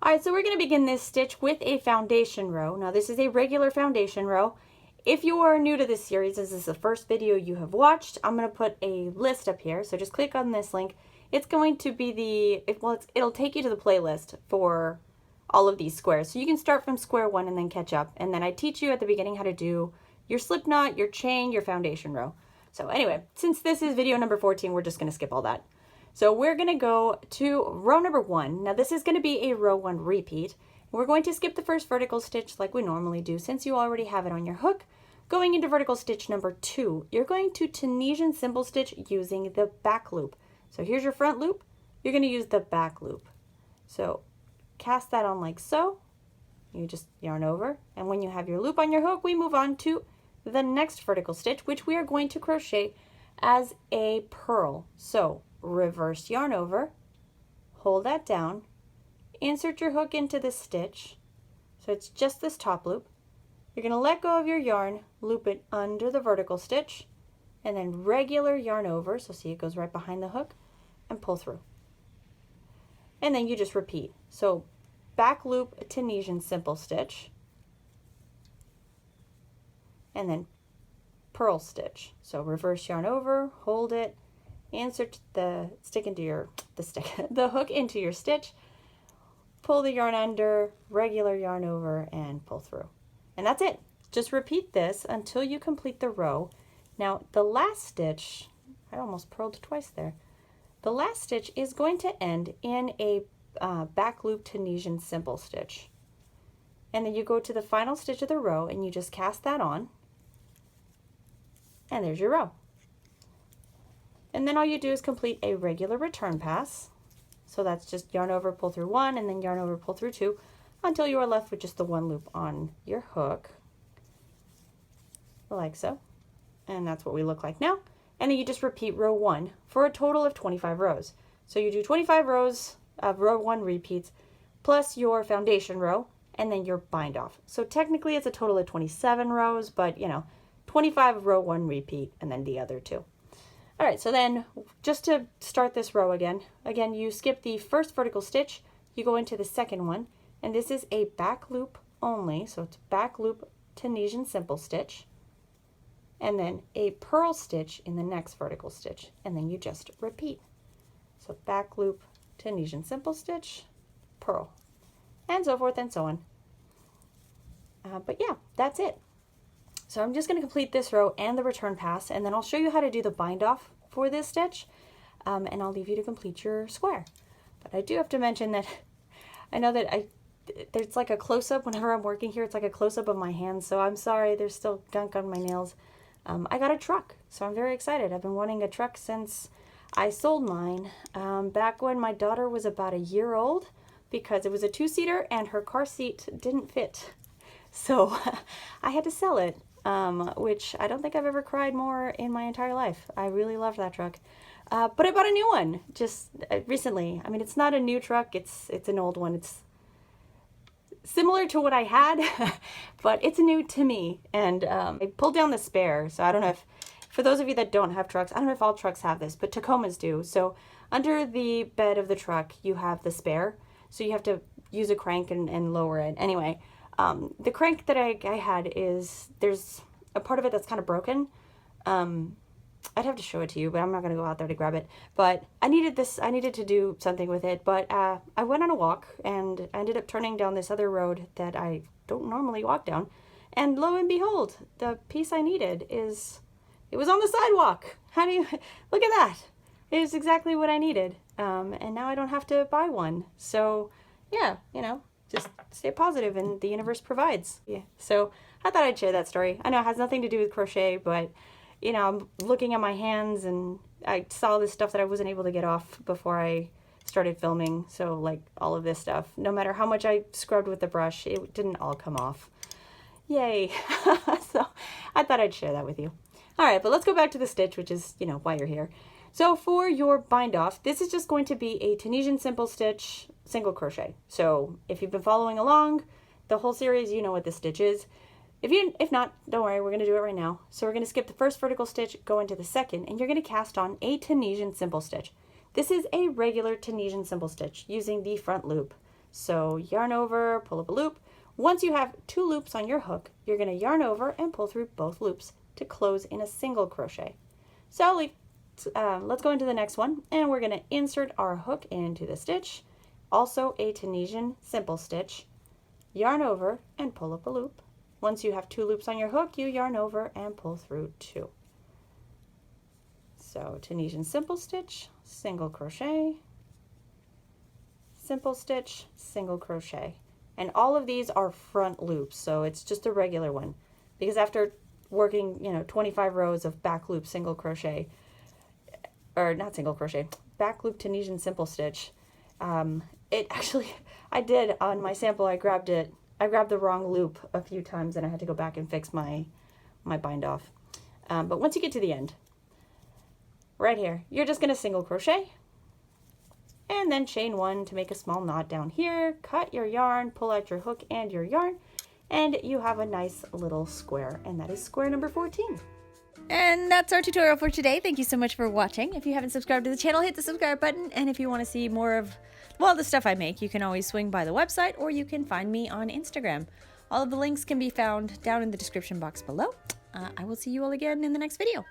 Alright, so we're going to begin this stitch with a foundation row. Now this is a regular foundation row. If you are new to this series, this is the first video you have watched, I'm going to put a list up here. So just click on this link. It's going to be it'll take you to the playlist for all of these squares. So you can start from square one and then catch up. And then I teach you at the beginning how to do your slip knot, your chain, your foundation row. So anyway, since this is video number 14, we're just going to skip all that. So we're going to go to row number 1. Now this is going to be a row 1 repeat. We're going to skip the first vertical stitch like we normally do since you already have it on your hook. Going into vertical stitch number 2, you're going to Tunisian simple stitch using the back loop. So here's your front loop. You're going to use the back loop. So cast that on like so. You just yarn over, and when you have your loop on your hook, we move on to the next vertical stitch, which we are going to crochet as a purl. So reverse yarn over, hold that down, insert your hook into the stitch, so it's just this top loop. You're going to let go of your yarn, loop it under the vertical stitch, and then regular yarn over, so see it goes right behind the hook, and pull through. And then you just repeat. So back loop a Tunisian simple stitch, and then purl stitch. So reverse yarn over, hold it, insert the hook into your stitch, pull the yarn under, regular yarn over, and pull through. And that's it. Just repeat this until you complete the row. Now the last stitch, I almost purled twice there. The last stitch is going to end in a back loop Tunisian simple stitch. And then you go to the final stitch of the row and you just cast that on. And there's your row. And then all you do is complete a regular return pass. So that's just yarn over, pull through 1, and then yarn over, pull through 2, until you are left with just the 1 loop on your hook, like so. And that's what we look like now. And then you just repeat row 1 for a total of 25 rows. So you do 25 rows of row 1 repeats, plus your foundation row, and then your bind off. So technically it's a total of 27 rows, but you know, 25 row 1 repeat, and then the other 2. All right, so then just to start this row again, you skip the first vertical stitch, you go into the second one, and this is a back loop only, so it's back loop Tunisian simple stitch, and then a purl stitch in the next vertical stitch, and then you just repeat. So back loop Tunisian simple stitch, purl, and so forth and so on. But yeah, that's it. So I'm just going to complete this row and the return pass, and then I'll show you how to do the bind off for this stitch, and I'll leave you to complete your square. But I do have to mention that I know that there's like a close-up whenever I'm working here. It's like a close-up of my hands, so I'm sorry there's still gunk on my nails. I got a truck, so I'm very excited. I've been wanting a truck since I sold mine back when my daughter was about a year old, because it was a 2-seater and her car seat didn't fit. So I had to sell it. Which I don't think I've ever cried more in my entire life. I really loved that truck. But I bought a new one just recently. I mean, it's not a new truck, it's an old one. It's similar to what I had, but it's new to me. And I pulled down the spare, so I don't know if, for those of you that don't have trucks, I don't know if all trucks have this, but Tacomas do. So under the bed of the truck, you have the spare, so you have to use a crank and lower it. Anyway, the crank that I had is, there's a part of it that's kind of broken. I'd have to show it to you, but I'm not going to go out there to grab it. But I needed to do something with it. But I went on a walk and I ended up turning down this other road that I don't normally walk down. And lo and behold, the piece I needed it was on the sidewalk. How do you, look at that. It is exactly what I needed. And now I don't have to buy one. So yeah, you know, just stay positive and the universe provides. Yeah. So I thought I'd share that story. I know it has nothing to do with crochet, but you know, I'm looking at my hands and I saw this stuff that I wasn't able to get off before I started filming. So like all of this stuff, no matter how much I scrubbed with the brush, it didn't all come off. Yay. So I thought I'd share that with you. All right, but let's go back to the stitch, which is, you know, why you're here. So for your bind off, this is just going to be a Tunisian simple stitch single crochet. So if you've been following along the whole series, you know what this stitch is. If not, don't worry, we're going to do it right now. So we're going to skip the first vertical stitch, go into the second, and you're going to cast on a Tunisian simple stitch. This is a regular Tunisian simple stitch using the front loop. So yarn over, pull up a loop. Once you have 2 loops on your hook, you're going to yarn over and pull through both loops to close in a single crochet. So let's go into the next one, and we're going to insert our hook into the stitch, also a Tunisian simple stitch, yarn over and pull up a loop. Once you have 2 loops on your hook, you yarn over and pull through 2. So Tunisian simple stitch, single crochet, simple stitch, single crochet. And all of these are front loops, so it's just a regular one. Because after working, 25 rows of back loop single crochet, or not single crochet, back loop Tunisian simple stitch, it actually, I did on my sample, I grabbed the wrong loop a few times and I had to go back and fix my bind off. But once you get to the end, right here, you're just going to single crochet and then chain 1 to make a small knot down here, cut your yarn, pull out your hook and your yarn, and you have a nice little square, and that is square number 14. And that's our tutorial for today. Thank you so much for watching. If you haven't subscribed to the channel, hit the subscribe button, and if you want to see more of, well, the stuff I make, you can always swing by the website, or you can find me on Instagram. All of the links can be found down in the description box below. I will see you all again in the next video.